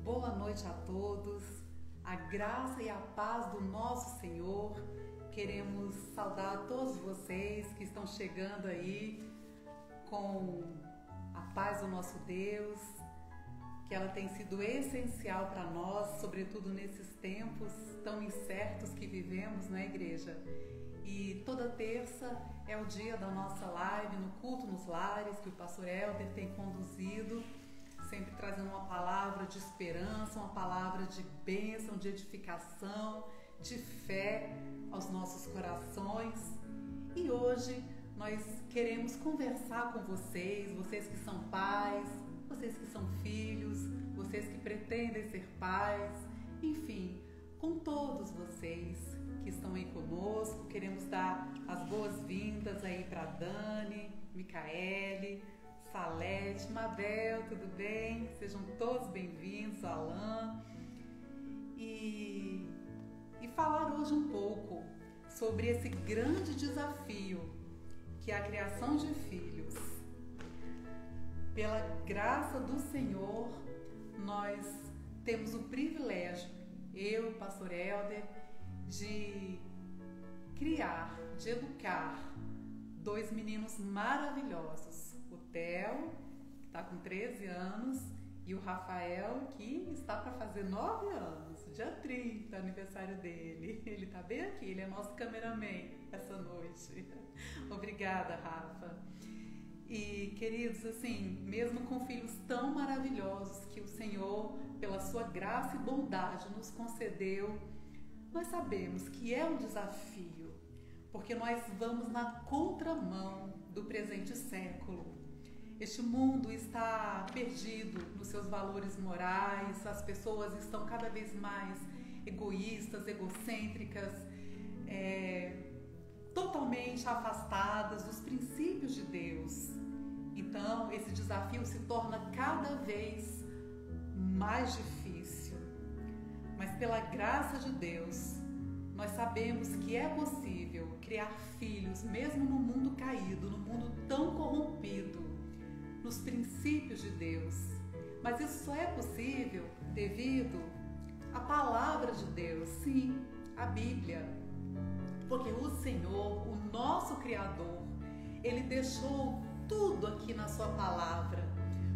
Boa noite a todos, a graça e a paz do nosso Senhor. Queremos saudar a todos vocês que estão chegando aí com a paz do nosso Deus, que ela tem sido essencial para nós, sobretudo nesses tempos tão incertos que vivemos, não é, igreja? E toda terça é o dia da nossa live no Culto nos Lares, que o pastor Helder tem conduzido, sempre trazendo uma palavra de esperança, uma palavra de bênção, de edificação, de fé aos nossos corações. E hoje nós queremos conversar com vocês, vocês que são pais, vocês que são filhos, vocês que pretendem ser pais, enfim, com todos vocês que estão aí conosco. Queremos dar as boas-vindas aí para Dani, Micaele, Salete, Mabel, tudo bem? Sejam todos bem-vindos, Alain. E falar hoje um pouco sobre esse grande desafio que é a criação de filhos. Pela graça do Senhor, nós temos o privilégio, eu e o pastor Helder, de criar, de educar dois meninos maravilhosos. O Theo, que está com 13 anos, e o Rafael, que está para fazer 9 anos, dia 30, aniversário dele. Ele está bem aqui, ele é nosso cameraman essa noite. Obrigada, Rafa. E, queridos, assim, mesmo com filhos tão maravilhosos que o Senhor, pela sua graça e bondade, nos concedeu, nós sabemos que é um desafio, porque nós vamos na contramão do presente século. Este mundo está perdido nos seus valores morais, as pessoas estão cada vez mais egoístas, egocêntricas, totalmente afastadas dos princípios de Deus. Então, esse desafio se torna cada vez mais difícil. Mas pela graça de Deus, nós sabemos que é possível criar filhos, mesmo no mundo caído, no mundo tão corrompido, nos princípios de Deus. Mas isso só é possível devido à palavra de Deus, sim, a Bíblia. Porque o Senhor, o nosso Criador, Ele deixou tudo aqui na sua palavra,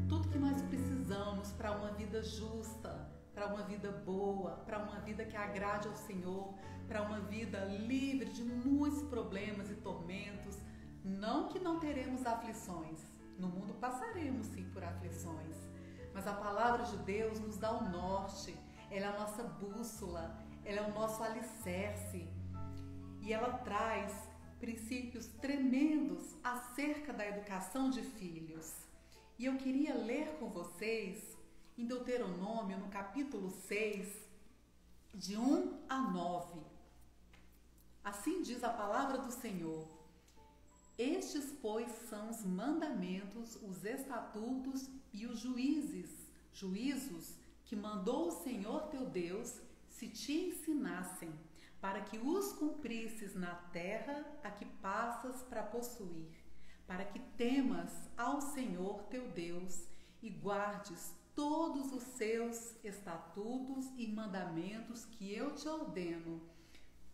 tudo que nós precisamos para uma vida justa, para uma vida boa, para uma vida que agrade ao Senhor, para uma vida livre de muitos problemas e tormentos. Não que não teremos aflições, no mundo passaremos sim por aflições, mas a palavra de Deus nos dá o norte, ela é a nossa bússola, ela é o nosso alicerce, e ela traz princípios tremendos acerca da educação de filhos. E eu queria ler com vocês em Deuteronômio, no capítulo 6, de 1 a 9. Assim diz a palavra do Senhor: Estes, pois, são os mandamentos, os estatutos e os juízos que mandou o Senhor teu Deus se te ensinassem, para que os cumprisses na terra a que passas para possuir, para que temas ao Senhor teu Deus e guardes todos os seus estatutos e mandamentos que eu te ordeno,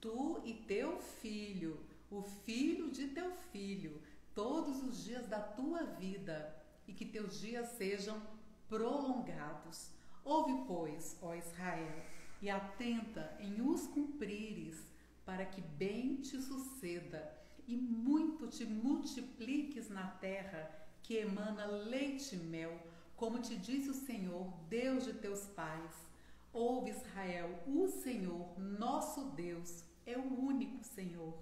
tu e teu filho, o filho de teu filho, todos os dias da tua vida, e que teus dias sejam prolongados. Ouve, pois, ó Israel, e atenta em os cumprires, para que bem te suceda e muito te multipliques na terra que emana leite e mel, como te disse o Senhor, Deus de teus pais. Ouve, Israel, o Senhor, nosso Deus, é o único Senhor.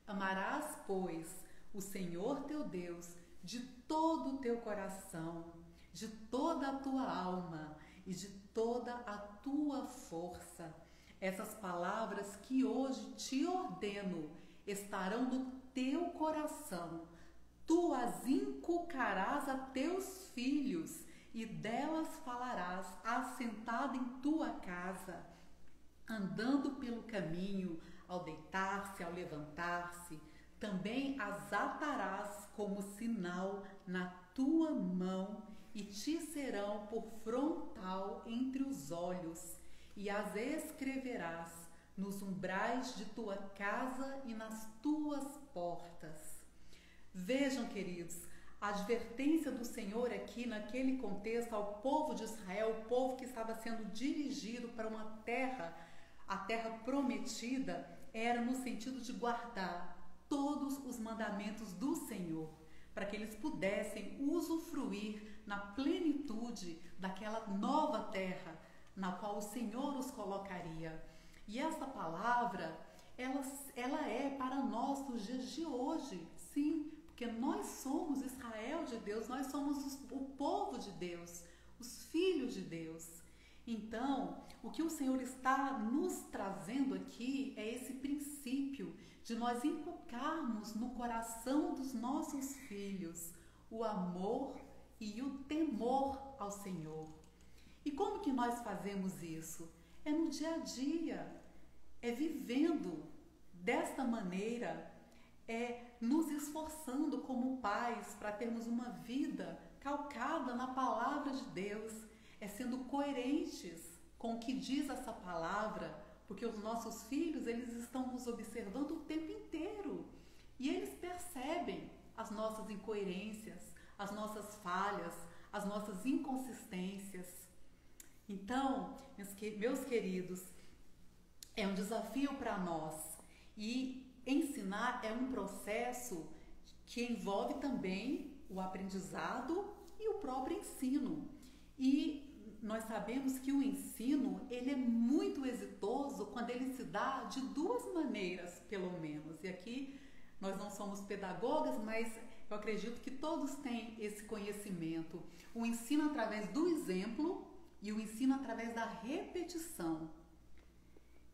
Amarás, pois, o Senhor teu Deus de todo o teu coração, de toda a tua alma e de toda a tua força. Essas palavras que hoje te ordeno estarão no teu coração. Tu as inculcarás a teus filhos e delas falarás assentado em tua casa, andando pelo caminho, ao deitar-se, ao levantar-se. também as atarás como sinal na tua mão e te serão por frontal entre os olhos, e as escreverás nos umbrais de tua casa e nas tuas portas. Vejam, queridos, a advertência do Senhor aqui naquele contexto ao povo de Israel, o povo que estava sendo dirigido para uma terra, a terra prometida, era no sentido de guardar todos os mandamentos do Senhor, para que eles pudessem usufruir na plenitude daquela nova terra na qual o Senhor os colocaria. E essa palavra, ela é para nós nos dias de hoje, sim, porque nós somos Israel de Deus, nós somos o povo de Deus, os filhos de Deus. Então, o que o Senhor está nos trazendo aqui é esse princípio de nós inculcarmos no coração dos nossos filhos o amor e o temor ao Senhor. E como que nós fazemos isso? É no dia a dia, é vivendo desta maneira, é nos esforçando como pais para termos uma vida calcada na palavra de Deus, é sendo coerentes com o que diz essa palavra, porque os nossos filhos, eles estão nos observando o tempo inteiro e eles percebem as nossas incoerências, as nossas falhas, as nossas inconsistências. Então, meus queridos, é um desafio para nós, e ensinar é um processo que envolve também o aprendizado e o próprio ensino. E nós sabemos que o ensino, ele é muito exitoso quando ele se dá de duas maneiras, pelo menos. E aqui nós não somos pedagogas, mas eu acredito que todos têm esse conhecimento. O ensino através do exemplo e o ensino através da repetição.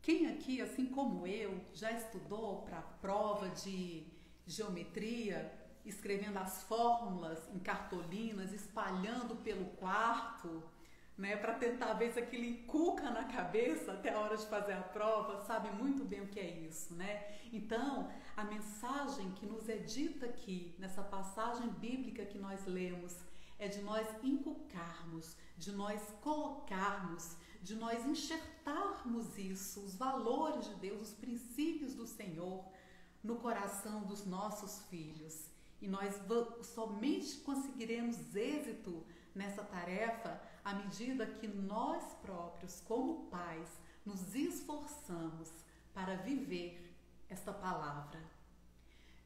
Quem aqui, assim como eu, já estudou para a prova de geometria, escrevendo as fórmulas em cartolinas, espalhando pelo quarto, né, para tentar ver se aquilo encuca na cabeça até a hora de fazer a prova, sabe muito bem o que é isso, né? Então, a mensagem que nos é dita aqui, nessa passagem bíblica que nós lemos, é de nós inculcarmos, de nós colocarmos, de nós enxertarmos isso, os valores de Deus, os princípios do Senhor no coração dos nossos filhos. E nós somente conseguiremos êxito nessa tarefa à medida que nós próprios, como pais, nos esforçamos para viver esta palavra.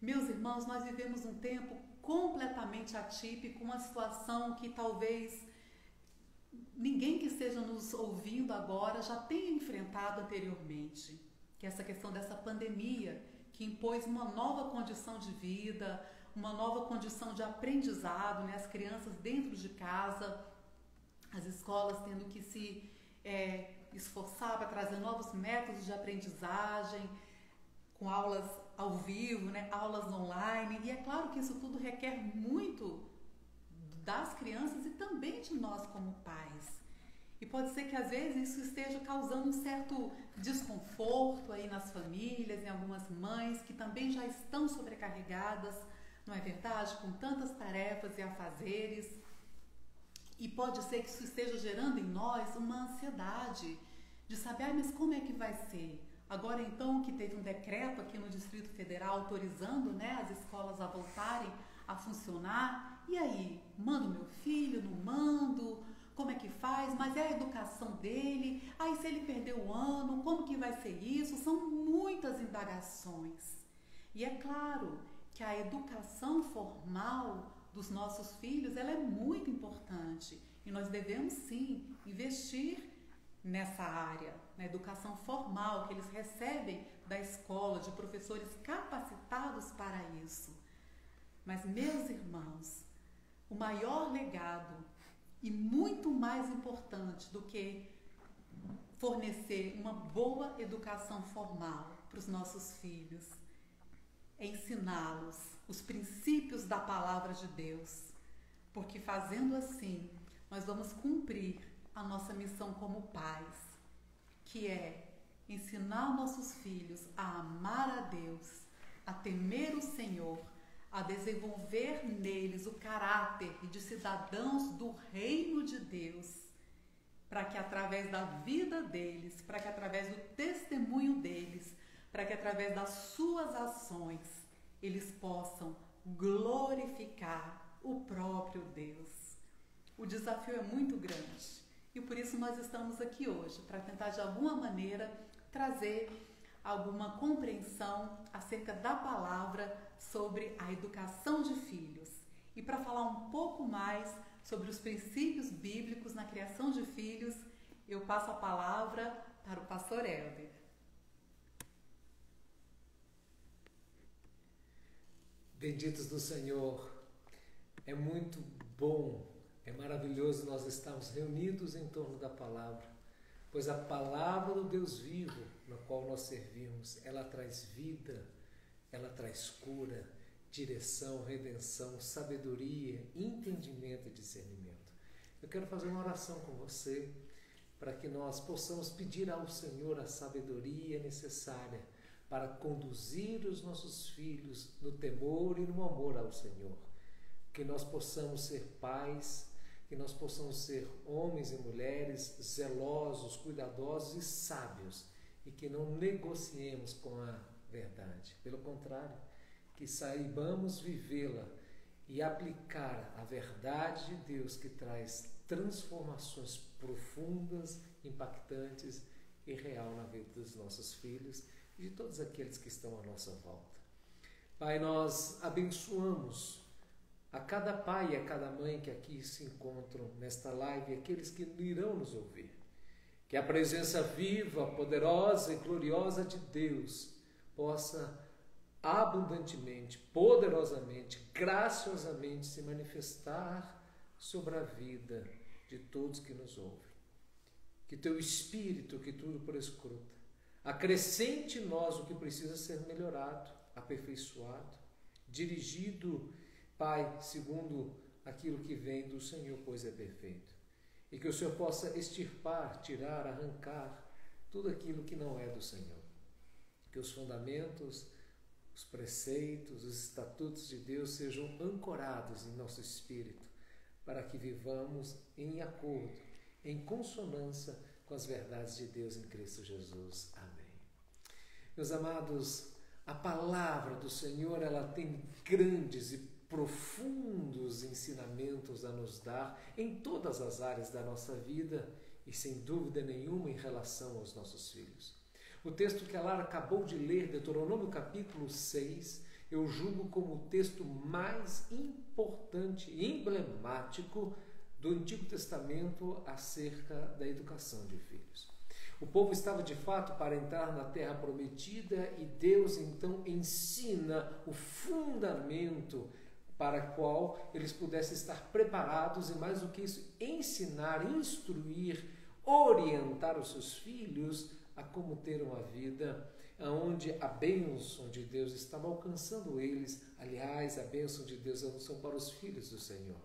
Meus irmãos, nós vivemos um tempo completamente atípico, uma situação que talvez ninguém que esteja nos ouvindo agora já tenha enfrentado anteriormente, que é essa questão dessa pandemia que impôs uma nova condição de vida, uma nova condição de aprendizado, né? As crianças dentro de casa, as escolas tendo que se esforçar para trazer novos métodos de aprendizagem, com aulas ao vivo, né? Aulas online, e é claro que isso tudo requer muito das crianças e também de nós como pais. E pode ser que às vezes isso esteja causando um certo desconforto aí nas famílias, em algumas mães que também já estão sobrecarregadas, não é verdade? Com tantas tarefas e afazeres. E pode ser que isso esteja gerando em nós uma ansiedade de saber, mas como é que vai ser? Agora então que teve um decreto aqui no Distrito Federal autorizando, né, as escolas a voltarem a funcionar, e aí? Mando meu filho, não mando? Como é que faz? Mas é a educação dele? Aí se ele perder o ano, como que vai ser isso? São muitas indagações. E é claro que a educação formal dos nossos filhos, ela é muito importante. E nós devemos sim investir nessa área, na educação formal que eles recebem da escola, de professores capacitados para isso. Mas, meus irmãos, o maior legado e muito mais importante do que fornecer uma boa educação formal para os nossos filhos é ensiná-los os princípios da palavra de Deus, porque fazendo assim nós vamos cumprir a nossa missão como pais, que é ensinar nossos filhos a amar a Deus, a temer o Senhor, a desenvolver neles o caráter de cidadãos do reino de Deus, para que através da vida deles, para que através do testemunho deles, para que através das suas ações, eles possam glorificar o próprio Deus. O desafio é muito grande e por isso nós estamos aqui hoje, para tentar de alguma maneira trazer alguma compreensão acerca da palavra sobre a educação de filhos e para falar um pouco mais sobre os princípios bíblicos na criação de filhos, eu passo a palavra para o pastor Helder. Benditos do Senhor, é muito bom, é maravilhoso nós estarmos reunidos em torno da palavra, pois a palavra do Deus vivo, na qual nós servimos, ela traz vida, ela traz cura, direção, redenção, sabedoria, entendimento e discernimento. Eu quero fazer uma oração com você para que nós possamos pedir ao Senhor a sabedoria necessária para conduzir os nossos filhos no temor e no amor ao Senhor. Que nós possamos ser pais, que nós possamos ser homens e mulheres zelosos, cuidadosos e sábios e que não negociemos com a verdade. Pelo contrário, que saibamos vivê-la e aplicar a verdade de Deus que traz transformações profundas, impactantes e real na vida dos nossos filhos e de todos aqueles que estão à nossa volta. Pai, nós abençoamos a cada pai e a cada mãe que aqui se encontram nesta live e aqueles que irão nos ouvir. Que a presença viva, poderosa e gloriosa de Deus possa abundantemente, poderosamente, graciosamente se manifestar sobre a vida de todos que nos ouvem. Que teu Espírito, que tudo prescruta, acrescente em nós o que precisa ser melhorado, aperfeiçoado, dirigido, Pai, segundo aquilo que vem do Senhor, pois é perfeito. E que o Senhor possa extirpar, tirar, arrancar tudo aquilo que não é do Senhor. Que os fundamentos, os preceitos, os estatutos de Deus sejam ancorados em nosso espírito, para que vivamos em acordo, em consonância com as verdades de Deus em Cristo Jesus. Amém. Meus amados, a palavra do Senhor, ela tem grandes e profundos ensinamentos a nos dar em todas as áreas da nossa vida e sem dúvida nenhuma em relação aos nossos filhos. O texto que a Lara acabou de ler, Deuteronômio capítulo 6, eu julgo como o texto mais importante e emblemático do Antigo Testamento acerca da educação de filhos. O povo estava de fato para entrar na terra prometida e Deus então ensina o fundamento para o qual eles pudessem estar preparados e, mais do que isso, ensinar, instruir, orientar os seus filhos a como ter uma vida onde a bênção de Deus estava alcançando eles. Aliás, a bênção de Deus é são para os filhos do Senhor.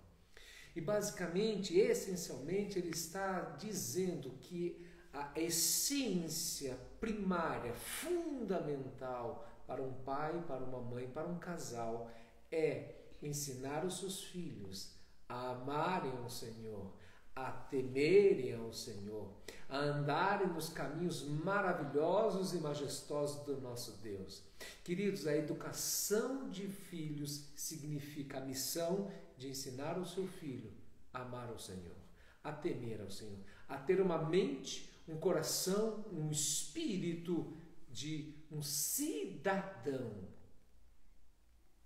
E basicamente, essencialmente, ele está dizendo que a essência primária, fundamental para um pai, para uma mãe, para um casal é ensinar os seus filhos a amarem ao Senhor, a temerem ao Senhor, a andarem nos caminhos maravilhosos e majestosos do nosso Deus. Queridos, a educação de filhos significa a missão de ensinar o seu filho a amar ao Senhor, a temer ao Senhor, a ter uma mente, um coração, um espírito de um cidadão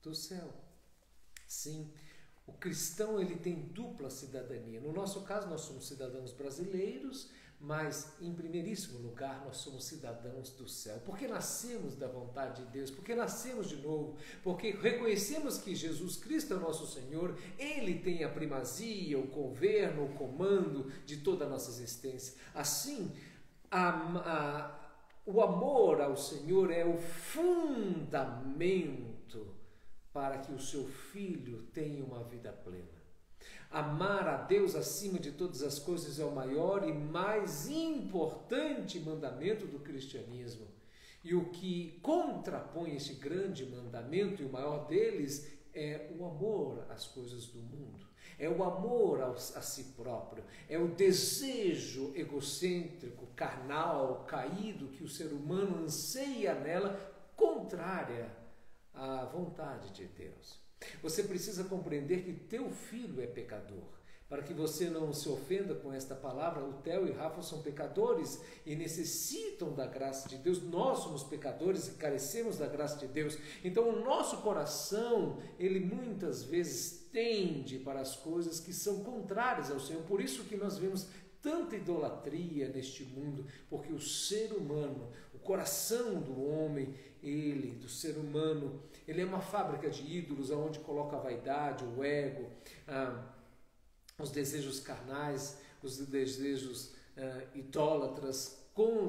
do céu. Sim, o cristão ele tem dupla cidadania. No nosso caso, nós somos cidadãos brasileiros, mas em primeiríssimo lugar nós somos cidadãos do céu, porque nascemos da vontade de Deus, porque nascemos de novo, porque reconhecemos que Jesus Cristo é o nosso Senhor, Ele tem a primazia, o governo, o comando de toda a nossa existência. Assim, o amor ao Senhor é o fundamento para que o seu filho tenha uma vida plena. Amar a Deus acima de todas as coisas é o maior e mais importante mandamento do cristianismo. E o que contrapõe este grande mandamento, e o maior deles, é o amor às coisas do mundo. É o amor a si próprio. É o desejo egocêntrico, carnal, caído, que o ser humano anseia nela, contrária à vontade de Deus. Você precisa compreender que teu filho é pecador. Para que você não se ofenda com esta palavra, o Theo e Rafa são pecadores e necessitam da graça de Deus. Nós somos pecadores e carecemos da graça de Deus. Então o nosso coração, ele muitas vezes tende para as coisas que são contrárias ao Senhor. Por isso que nós vemos tanta idolatria neste mundo, porque o ser humano, o coração do homem, do ser humano, ele é uma fábrica de ídolos, onde coloca a vaidade, o ego, os desejos carnais, os desejos idólatras,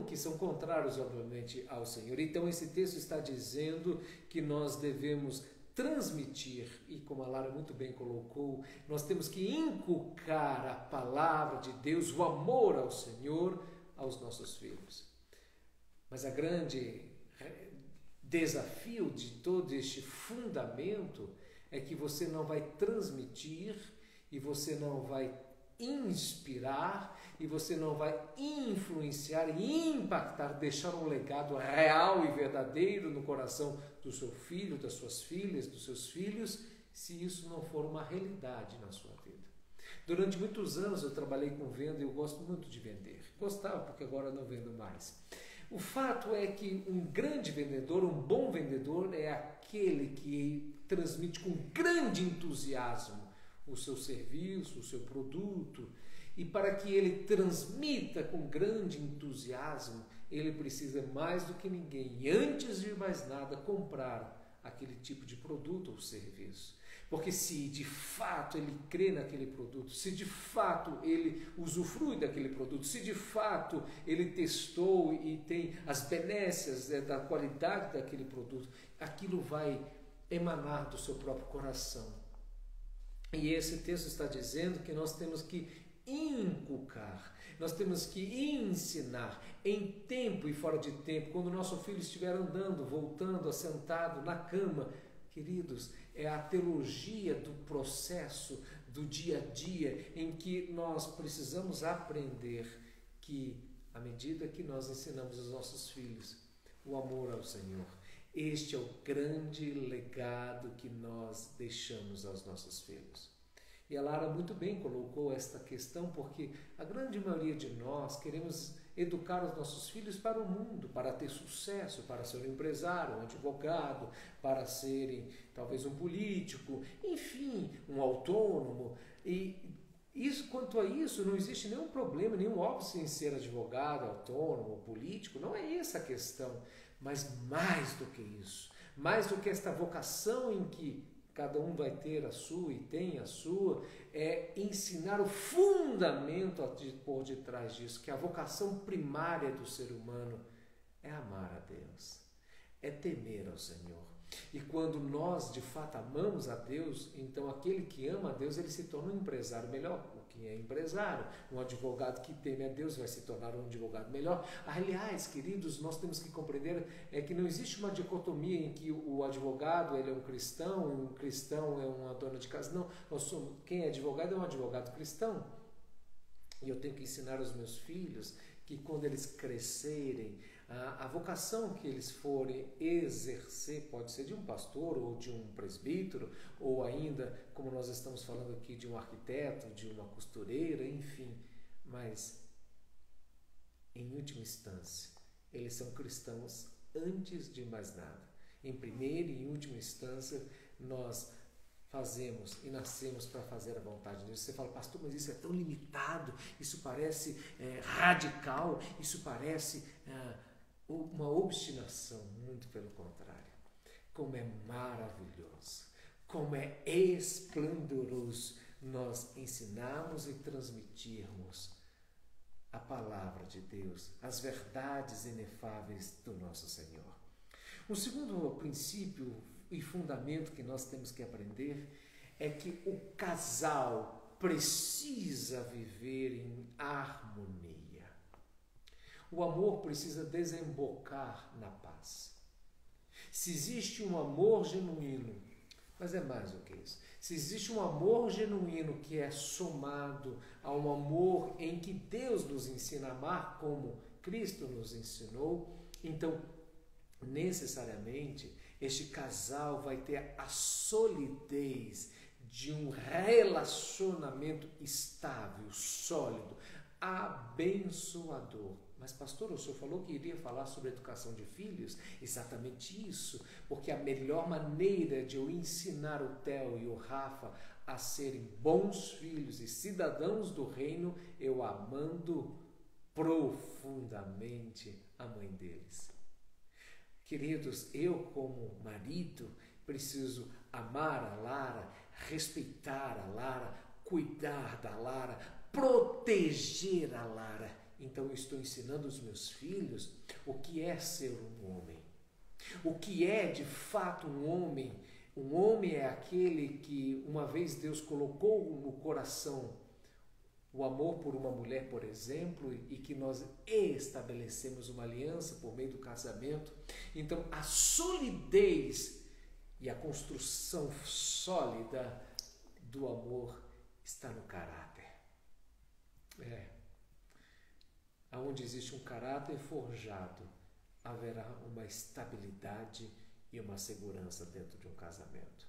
que são contrários, obviamente, ao Senhor. Então, esse texto está dizendo que nós devemos transmitir, e como a Lara muito bem colocou, nós temos que inculcar a palavra de Deus, o amor ao Senhor, aos nossos filhos. Mas a grande desafio de todo este fundamento é que você não vai transmitir, e você não vai inspirar, e você não vai influenciar e impactar, deixar um legado real e verdadeiro no coração do seu filho, das suas filhas, dos seus filhos, se isso não for uma realidade na sua vida. Durante muitos anos eu trabalhei com venda e eu gosto muito de vender. Gostava, porque agora não vendo mais. O fato é que um grande vendedor, um bom vendedor, é aquele que transmite com grande entusiasmo o seu serviço, o seu produto, e para que ele transmita com grande entusiasmo, ele precisa mais do que ninguém, e antes de mais nada, comprar aquele tipo de produto ou serviço. Porque se de fato ele crê naquele produto, se de fato ele usufrui daquele produto, se de fato ele testou e tem as benécias da qualidade daquele produto, aquilo vai emanar do seu próprio coração. E esse texto está dizendo que nós temos que inculcar, nós temos que ensinar em tempo e fora de tempo, quando o nosso filho estiver andando, voltando, assentado na cama. Queridos, é a teologia do processo, do dia a dia, em que nós precisamos aprender que, à medida que nós ensinamos aos nossos filhos o amor ao Senhor, este é o grande legado que nós deixamos aos nossos filhos. E a Lara muito bem colocou esta questão, porque a grande maioria de nós queremos educar os nossos filhos para o mundo, para ter sucesso, para ser um empresário, um advogado, para serem talvez um político, enfim, um autônomo. E quanto a isso, não existe nenhum problema, nenhum óbvio em ser advogado, autônomo, político, não é essa a questão. Mas mais do que isso, mais do que esta vocação em que cada um vai ter a sua e tem a sua, é ensinar o fundamento por detrás disso, que a vocação primária do ser humano é amar a Deus, é temer ao Senhor. E quando nós de fato amamos a Deus, então aquele que ama a Deus, ele se torna um empresário melhor. O que é empresário? Um advogado que teme a Deus vai se tornar um advogado melhor. Aliás, queridos, nós temos que compreender que não existe uma dicotomia em que o advogado ele é um cristão é uma dona de casa. Não, quem é advogado é um advogado cristão. E eu tenho que ensinar aos meus filhos que quando eles crescerem, a vocação que eles forem exercer pode ser de um pastor ou de um presbítero, ou ainda, como nós estamos falando aqui, de um arquiteto, de uma costureira, enfim. Mas, em última instância, eles são cristãos antes de mais nada. Em primeira e em última instância, nós fazemos e nascemos para fazer a vontade de Deus. Você fala, pastor, mas isso é tão limitado, isso parece radical, isso parece uma obstinação. Muito pelo contrário. Como é maravilhoso, como é esplendoroso nós ensinarmos e transmitirmos a palavra de Deus, as verdades inefáveis do nosso Senhor. O segundo princípio e fundamento que nós temos que aprender é que o casal precisa viver em harmonia. O amor precisa desembocar na paz. Se existe um amor genuíno, mas é mais do que isso. Se existe um amor genuíno que é somado a um amor em que Deus nos ensina a amar como Cristo nos ensinou, então, necessariamente, este casal vai ter a solidez de um relacionamento estável, sólido, abençoador. Mas, pastor, o senhor falou que iria falar sobre a educação de filhos? Exatamente isso, porque a melhor maneira de eu ensinar o Theo e o Rafa a serem bons filhos e cidadãos do reino, eu amando profundamente a mãe deles. Queridos, eu como marido preciso amar a Lara, respeitar a Lara, cuidar da Lara, proteger a Lara. Então eu estou ensinando os meus filhos o que é ser um homem. O que é de fato um homem. Um homem é aquele que uma vez Deus colocou no coração o amor por uma mulher, por exemplo, e que nós estabelecemos uma aliança por meio do casamento. Então a solidez e a construção sólida do amor está no caráter. Aonde existe um caráter forjado, haverá uma estabilidade e uma segurança dentro de um casamento.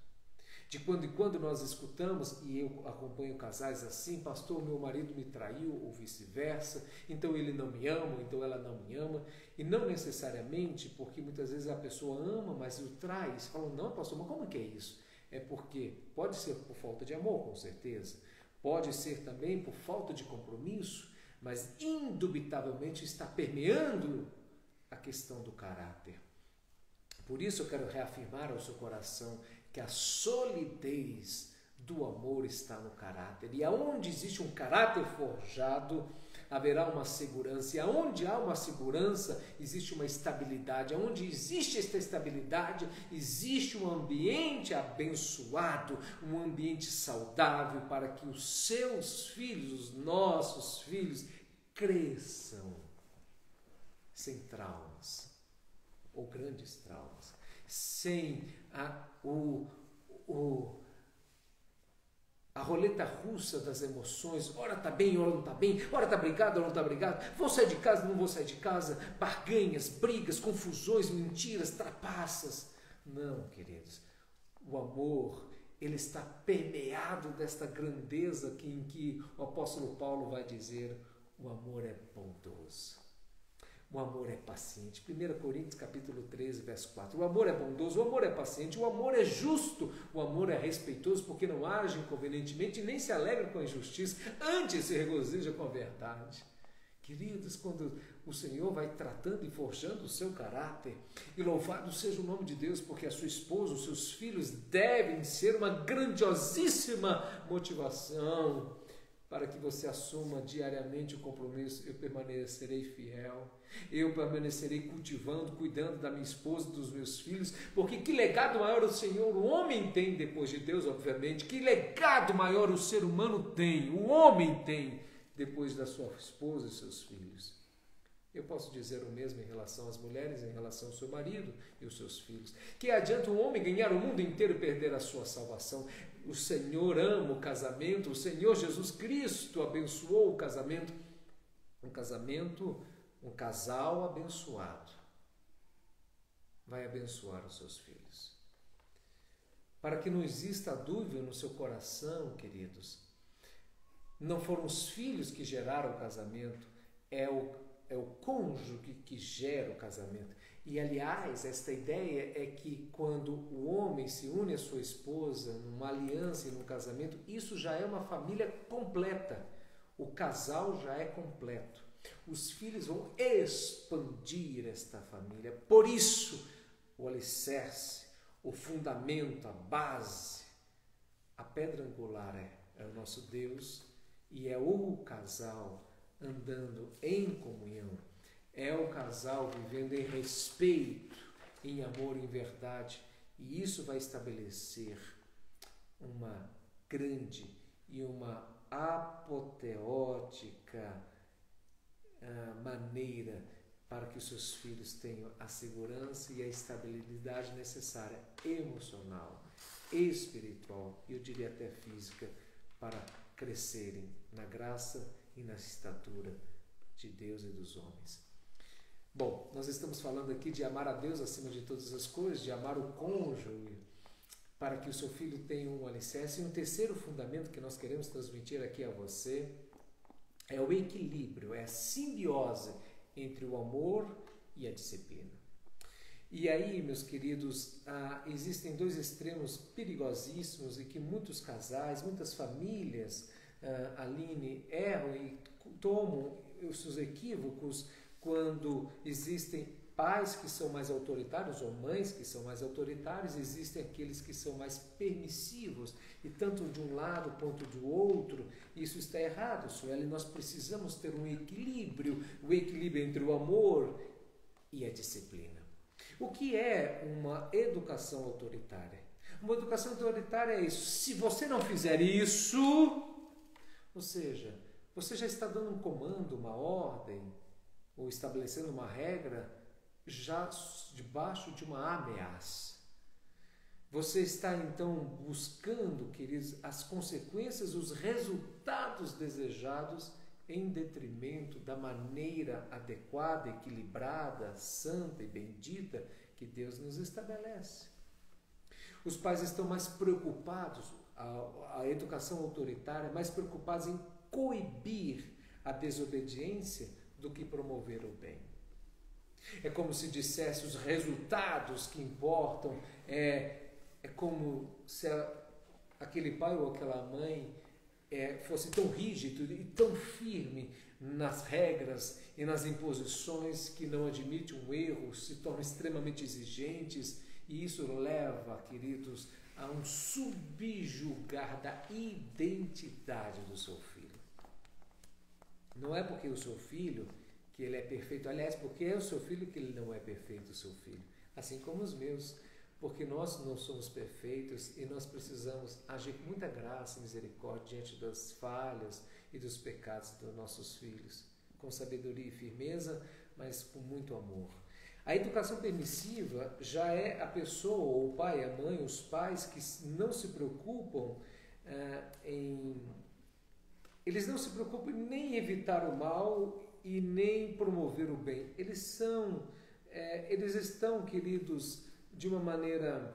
De quando em quando nós escutamos, e eu acompanho casais assim, pastor, meu marido me traiu, ou vice-versa, então ele não me ama, então ela não me ama, e não necessariamente, porque muitas vezes a pessoa ama, mas o trai, e falam, não, pastor, mas como que é isso? É porque pode ser por falta de amor, com certeza, pode ser também por falta de compromisso, mas indubitavelmente está permeando a questão do caráter. Por isso eu quero reafirmar ao seu coração que a solidez do amor está no caráter. E aonde existe um caráter forjado, haverá uma segurança. E aonde há uma segurança, existe uma estabilidade. Aonde existe esta estabilidade, existe um ambiente abençoado, um ambiente saudável para que os seus filhos, os nossos filhos, cresçam sem traumas ou grandes traumas, sem a roleta russa das emoções, ora tá bem, ora não tá bem, ora tá brigado, ora não tá brigado, vou sair de casa, não vou sair de casa, barganhas, brigas, confusões, mentiras, trapaças. Não, queridos, o amor, ele está permeado desta grandeza em que o apóstolo Paulo vai dizer, o amor é bondoso. O amor é paciente. 1 Coríntios capítulo 13, verso 4. O amor é bondoso, o amor é paciente, o amor é justo, o amor é respeitoso, porque não age inconvenientemente, nem se alegra com a injustiça, antes se regozija com a verdade. Queridos, quando o Senhor vai tratando e forjando o seu caráter, e louvado seja o nome de Deus, porque a sua esposa, os seus filhos devem ser uma grandiosíssima motivação para que você assuma diariamente o compromisso, eu permanecerei fiel, eu permanecerei cultivando, cuidando da minha esposa, dos meus filhos, porque que legado maior o Senhor, o homem tem depois de Deus, obviamente, que legado maior o ser humano tem, o homem tem depois da sua esposa e seus filhos. Eu posso dizer o mesmo em relação às mulheres, em relação ao seu marido e os seus filhos. Que adianta um homem ganhar o mundo inteiro e perder a sua salvação? O Senhor ama o casamento, o Senhor Jesus Cristo abençoou o casamento. Um casal abençoado vai abençoar os seus filhos. Para que não exista dúvida no seu coração, queridos, não foram os filhos que geraram o casamento, é o cônjuge que gera o casamento. E, aliás, esta ideia é que quando o homem se une à sua esposa, numa aliança e num casamento, isso já é uma família completa. O casal já é completo. Os filhos vão expandir esta família. Por isso, o alicerce, o fundamento, a base, a pedra angular é o nosso Deus e é o casal andando em comunhão. É o casal vivendo em respeito, em amor, em verdade. E isso vai estabelecer uma grande e uma apoteótica maneira para que os seus filhos tenham a segurança e a estabilidade necessária emocional, espiritual e eu diria até física para crescerem na graça e na estatura de Deus e dos homens. Bom, nós estamos falando aqui de amar a Deus acima de todas as coisas, de amar o cônjuge, para que o seu filho tenha um alicerce. E um terceiro fundamento que nós queremos transmitir aqui a você é o equilíbrio, é a simbiose entre o amor e a disciplina. E aí, meus queridos, existem dois extremos perigosíssimos e que muitos casais, muitas famílias, Aline, erram e tomam os seus equívocos quando existem pais que são mais autoritários ou mães que são mais autoritários, existem aqueles que são mais permissivos e tanto de um lado quanto do outro, isso está errado, Sueli. Nós precisamos ter um equilíbrio, o equilíbrio entre o amor e a disciplina. O que é uma educação autoritária? Uma educação autoritária é isso. Se você não fizer isso, ou seja, você já está dando um comando, uma ordem, ou estabelecendo uma regra já debaixo de uma ameaça. Você está então buscando, queridos, as consequências, os resultados desejados em detrimento da maneira adequada, equilibrada, santa e bendita que Deus nos estabelece. Os pais estão mais preocupados, a educação autoritária, mais preocupados em coibir a desobediência do que promover o bem. É como se dissesse os resultados que importam, é como se aquele pai ou aquela mãe fosse tão rígido e tão firme nas regras e nas imposições que não admite um erro, se tornam extremamente exigentes e isso leva, queridos, a um subjugar da identidade do seu filho. Não é porque o seu filho que ele é perfeito, aliás, porque é o seu filho que ele não é perfeito, o seu filho, assim como os meus, porque nós não somos perfeitos e nós precisamos agir com muita graça e misericórdia diante das falhas e dos pecados dos nossos filhos, com sabedoria e firmeza, mas com muito amor. A educação permissiva já é a pessoa, ou o pai, a mãe, os pais que não se preocupam eles não se preocupam nem em evitar o mal e nem promover o bem. Eles estão, queridos, de uma maneira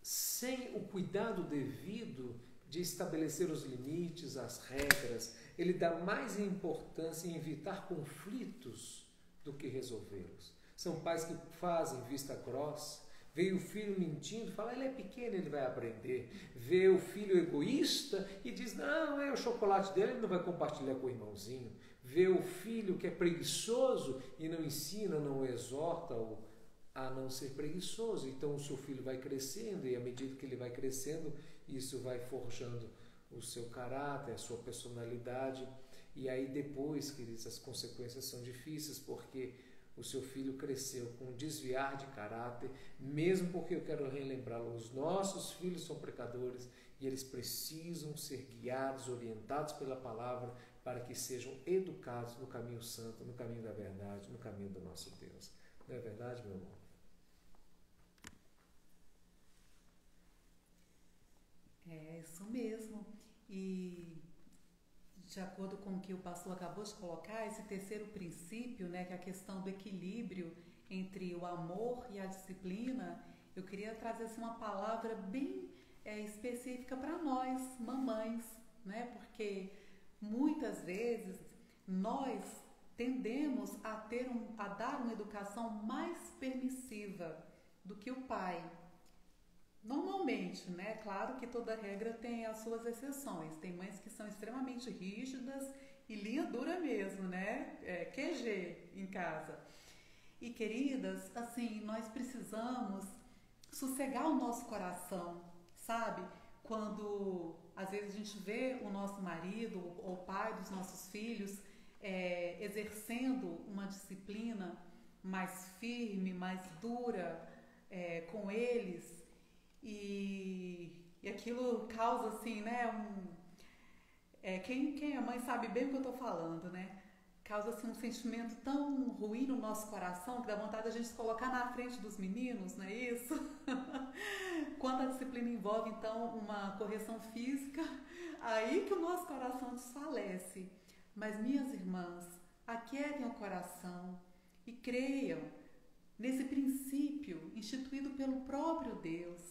sem o cuidado devido de estabelecer os limites, as regras. Ele dá mais importância em evitar conflitos do que resolvê-los. São pais que fazem vista grossa, vê o filho mentindo, fala, ele é pequeno, ele vai aprender. Vê o filho egoísta e diz, não, é o chocolate dele, ele não vai compartilhar com o irmãozinho. Vê o filho que é preguiçoso e não ensina, não exorta a não ser preguiçoso. Então o seu filho vai crescendo e à medida que ele vai crescendo, isso vai forjando o seu caráter, a sua personalidade. E aí depois, queridos, as consequências são difíceis porque o seu filho cresceu com um desviar de caráter, mesmo porque eu quero relembrá-lo, os nossos filhos são pecadores e eles precisam ser guiados, orientados pela palavra para que sejam educados no caminho santo, no caminho da verdade, no caminho do nosso Deus. Não é verdade, meu irmão? É isso mesmo. E de acordo com o que o pastor acabou de colocar, esse terceiro princípio, né, que é a questão do equilíbrio entre o amor e a disciplina, eu queria trazer assim, uma palavra bem específica para nós, mamães, né, porque muitas vezes nós tendemos a dar uma educação mais permissiva do que o pai. Normalmente, né? Claro que toda regra tem as suas exceções. Tem mães que são extremamente rígidas e linha dura mesmo, né? QG em casa. E queridas, assim, nós precisamos sossegar o nosso coração, sabe? Quando às vezes a gente vê o nosso marido ou pai dos nossos filhos exercendo uma disciplina mais firme, mais dura com eles. E aquilo causa assim, né, Quem é mãe sabe bem o que eu estou falando, né? Causa assim, um sentimento tão ruim no nosso coração que dá vontade de a gente se colocar na frente dos meninos, não é isso? Quando a disciplina envolve, então, uma correção física, aí que o nosso coração desfalece. Mas, minhas irmãs, aquietem o coração e creiam nesse princípio instituído pelo próprio Deus.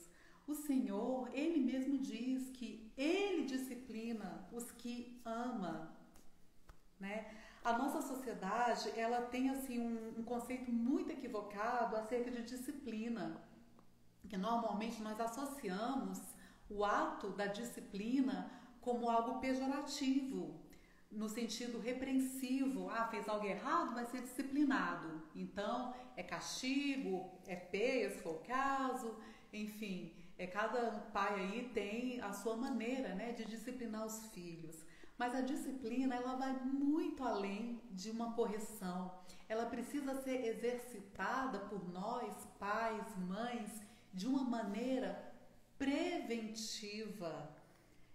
O Senhor, Ele mesmo diz que Ele disciplina os que ama, né? A nossa sociedade, ela tem assim um conceito muito equivocado acerca de disciplina, que normalmente nós associamos o ato da disciplina como algo pejorativo, no sentido repreensivo. Fez algo errado, vai ser disciplinado. Então, é castigo, é peia, se for o caso, enfim, cada pai aí tem a sua maneira, né, de disciplinar os filhos. Mas a disciplina, ela vai muito além de uma correção. Ela precisa ser exercitada por nós, pais, mães, de uma maneira preventiva.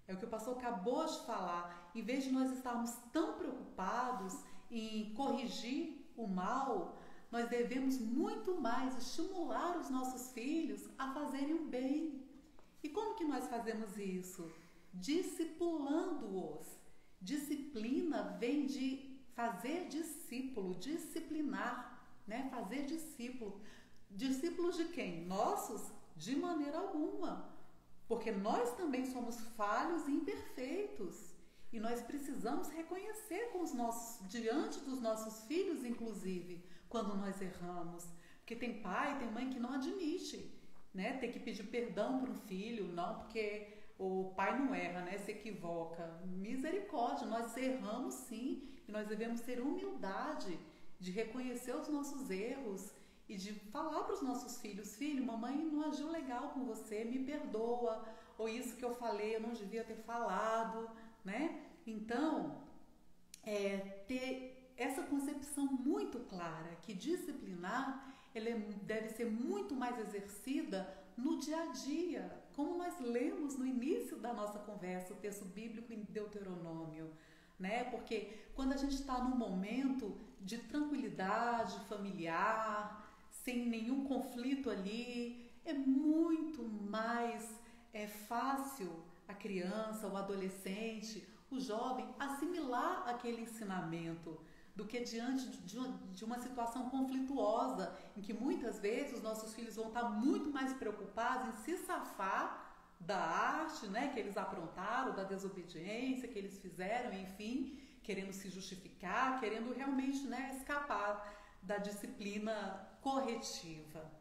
É o que o pastor acabou de falar. Em vez de nós estarmos tão preocupados em corrigir o mal, nós devemos muito mais estimular os nossos filhos a fazerem o bem. E como que nós fazemos isso? Discipulando-os. Disciplina vem de fazer discípulo, disciplinar, né? Fazer discípulo. Discípulos de quem? Nossos? De maneira alguma. Porque nós também somos falhos e imperfeitos. E nós precisamos reconhecer diante dos nossos filhos, inclusive, quando nós erramos. Porque tem pai, tem mãe que não admite, né? Ter que pedir perdão para um filho, não, porque o pai não erra, né? Se equivoca. Misericórdia, nós erramos sim. E nós devemos ter humildade de reconhecer os nossos erros e de falar para os nossos filhos: filho, mamãe não agiu legal com você, me perdoa, ou isso que eu falei eu não devia ter falado, né? Então, ter essa concepção muito clara que disciplinar deve ser muito mais exercida no dia a dia, como nós lemos no início da nossa conversa, o texto bíblico em Deuteronômio, né? Porque quando a gente está num momento de tranquilidade familiar, sem nenhum conflito ali, é muito mais fácil a criança, o adolescente, o jovem assimilar aquele ensinamento do que diante de uma situação conflituosa, em que muitas vezes os nossos filhos vão estar muito mais preocupados em se safar da arte, né, que eles aprontaram, da desobediência que eles fizeram, enfim, querendo se justificar, querendo realmente, né, escapar da disciplina corretiva.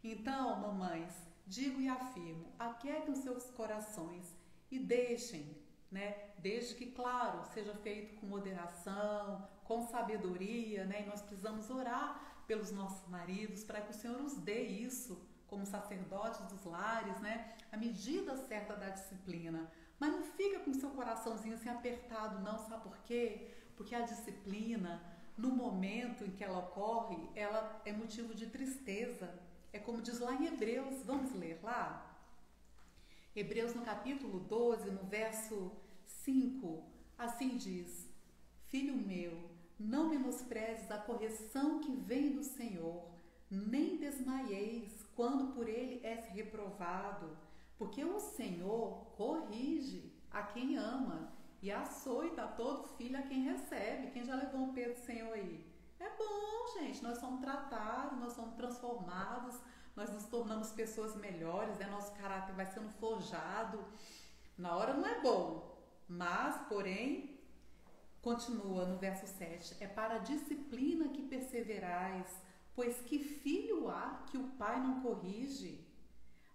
Então, mamães, digo e afirmo, aquietem os seus corações e deixem, né, desde que, claro, seja feito com moderação, com sabedoria, né, e nós precisamos orar pelos nossos maridos para que o Senhor nos dê isso, como sacerdotes dos lares, né, a medida certa da disciplina. Mas não fica com o seu coraçãozinho assim apertado, não, sabe por quê? Porque a disciplina, no momento em que ela ocorre, ela é motivo de tristeza. É como diz lá em Hebreus, vamos ler lá? Hebreus no capítulo 12, no verso 5, assim diz: filho meu, não menosprezes a correção que vem do Senhor, nem desmaieis quando por ele és reprovado, porque o Senhor corrige a quem ama e açoita a todo filho a quem recebe. Quem já levou um peso do Senhor aí? É bom, gente, nós somos tratados, nós somos transformados, nós nos tornamos pessoas melhores, né? Nosso caráter vai sendo forjado. Na hora não é bom, mas, porém, continua no verso 7, é para a disciplina que perseverais, pois que filho há que o pai não corrige?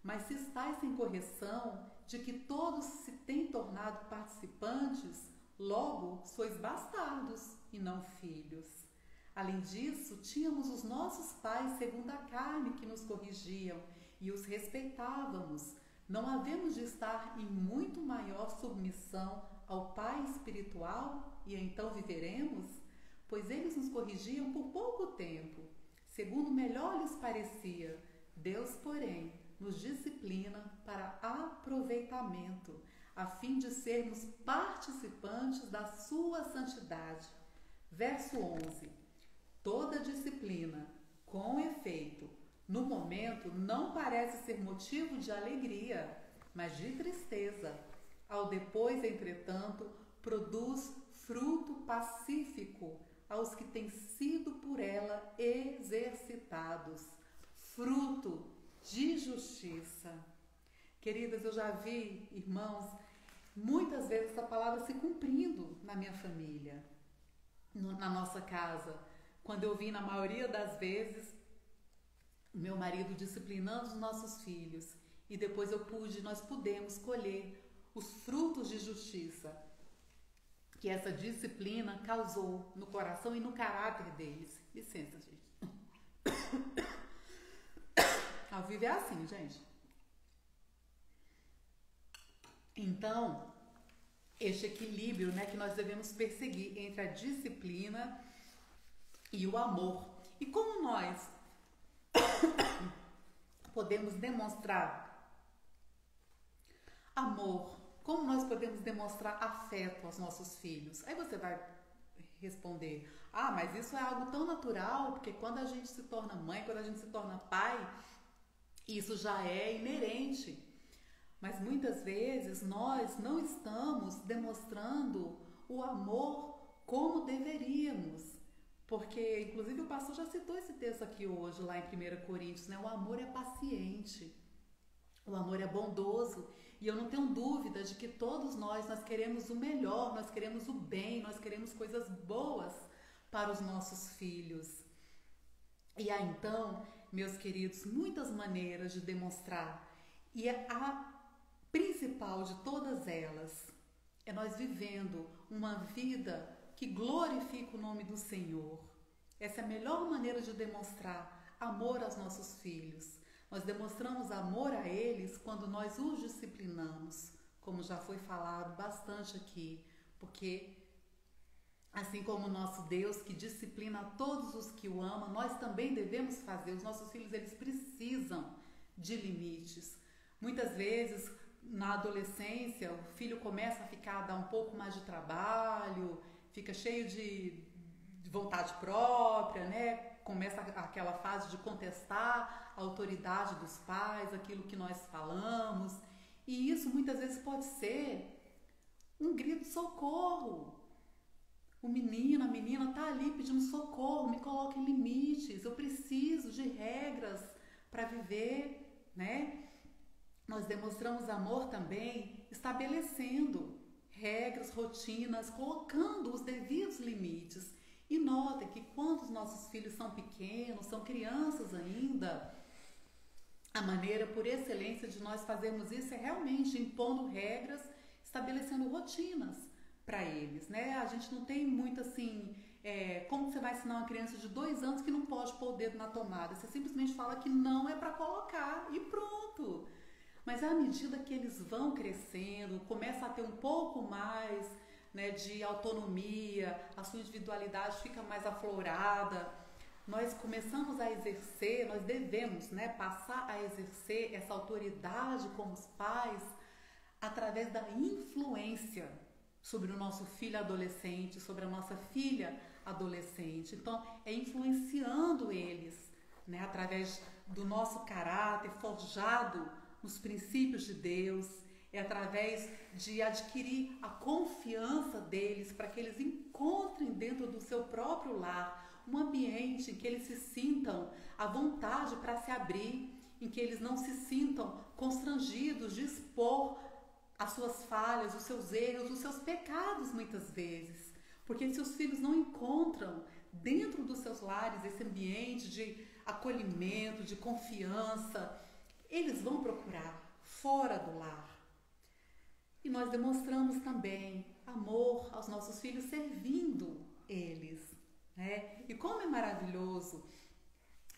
Mas se estáis sem correção, de que todos se têm tornado participantes, logo sois bastardos e não filhos. Além disso, tínhamos os nossos pais segundo a carne que nos corrigiam e os respeitávamos. Não havemos de estar em muito maior submissão ao Pai espiritual e então viveremos? Pois eles nos corrigiam por pouco tempo, segundo melhor lhes parecia. Deus, porém, nos disciplina para aproveitamento, a fim de sermos participantes da sua santidade. Verso 11. Toda disciplina, com efeito, no momento não parece ser motivo de alegria, mas de tristeza. Ao depois, entretanto, produz fruto pacífico aos que têm sido por ela exercitados. Fruto de justiça. Queridas, eu já vi, irmãos, muitas vezes essa palavra se cumprindo na minha família, na nossa casa. Quando eu vi, na maioria das vezes, meu marido disciplinando os nossos filhos, e depois nós pudemos colher os frutos de justiça que essa disciplina causou no coração e no caráter deles. Licença, gente. Ao vivo é assim, gente. Então, este equilíbrio, né, que nós devemos perseguir entre a disciplina e o amor. E como nós podemos demonstrar amor? Como nós podemos demonstrar afeto aos nossos filhos? Aí você vai responder: ah, mas isso é algo tão natural, porque quando a gente se torna mãe, quando a gente se torna pai, isso já é inerente. Mas muitas vezes nós não estamos demonstrando o amor como deveríamos. Porque, inclusive, o pastor já citou esse texto aqui hoje, lá em 1 Coríntios, né? O amor é paciente, o amor é bondoso. E eu não tenho dúvida de que todos nós queremos o melhor, nós queremos o bem, nós queremos coisas boas para os nossos filhos. E há então, meus queridos, muitas maneiras de demonstrar. E a principal de todas elas é nós vivendo uma vida que glorifica o nome do Senhor. Essa é a melhor maneira de demonstrar amor aos nossos filhos. Nós demonstramos amor a eles quando nós os disciplinamos, como já foi falado bastante aqui, porque assim como o nosso Deus que disciplina todos os que o amam, nós também devemos fazer. Os nossos filhos, eles precisam de limites. Muitas vezes, na adolescência, o filho começa a dar um pouco mais de trabalho, fica cheio de vontade própria, né? Começa aquela fase de contestar a autoridade dos pais, aquilo que nós falamos. E isso muitas vezes pode ser um grito de socorro. O menino, a menina está ali pedindo socorro, me coloque em limites, eu preciso de regras para viver, né? Nós demonstramos amor também estabelecendo regras, rotinas, colocando os devidos limites. E notem que quando os nossos filhos são pequenos, são crianças ainda, a maneira por excelência de nós fazermos isso é realmente impondo regras, estabelecendo rotinas para eles, né? A gente não tem muito assim, como você vai ensinar uma criança de 2 anos que não pode pôr o dedo na tomada? Você simplesmente fala que não é para colocar e pronto. Mas à medida que eles vão crescendo, começa a ter um pouco mais, né, de autonomia, a sua individualidade fica mais aflorada, nós começamos a exercer, nós devemos, né, passar a exercer essa autoridade como os pais através da influência sobre o nosso filho adolescente, sobre a nossa filha adolescente. Então, é influenciando eles, né, através do nosso caráter forjado nos princípios de Deus, é através de adquirir a confiança deles para que eles encontrem dentro do seu próprio lar um ambiente em que eles se sintam à vontade para se abrir, em que eles não se sintam constrangidos de expor as suas falhas, os seus erros, os seus pecados muitas vezes. Porque se os filhos não encontram dentro dos seus lares esse ambiente de acolhimento, de confiança, eles vão procurar fora do lar. E nós demonstramos também amor aos nossos filhos servindo eles, né? E como é maravilhoso,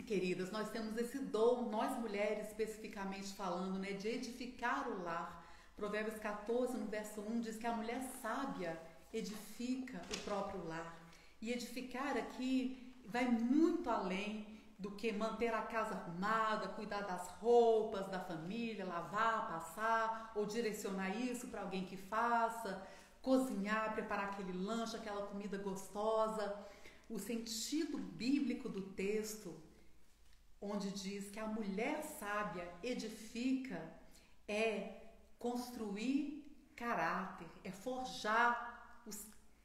queridas, nós temos esse dom, nós mulheres especificamente falando, né, de edificar o lar. Provérbios 14, no verso 1, diz que a mulher sábia edifica o próprio lar. E edificar aqui vai muito além do que manter a casa arrumada, cuidar das roupas da família, lavar, passar ou direcionar isso para alguém que faça, cozinhar, preparar aquele lanche, aquela comida gostosa. O sentido bíblico do texto, onde diz que a mulher sábia edifica, é construir caráter, é forjar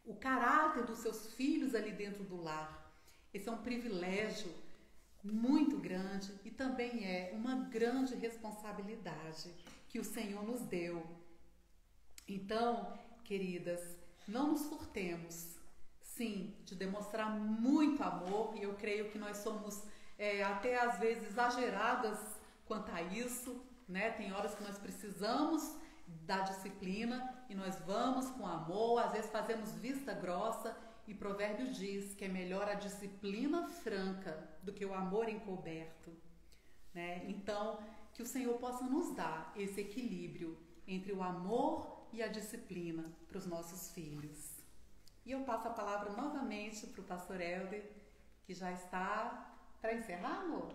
o caráter dos seus filhos ali dentro do lar. Esse é um privilégio muito grande e também é uma grande responsabilidade que o Senhor nos deu. Então, queridas, não nos furtemos, sim, de demonstrar muito amor, e eu creio que nós somos até às vezes exageradas quanto a isso, né? Tem horas que nós precisamos da disciplina e nós vamos com amor, às vezes fazemos vista grossa, e Provérbios diz que é melhor a disciplina franca do que o amor encoberto, né? Então, que o Senhor possa nos dar esse equilíbrio entre o amor e a disciplina para os nossos filhos. E eu passo a palavra novamente para o pastor Helder, que já está para encerrar, amor?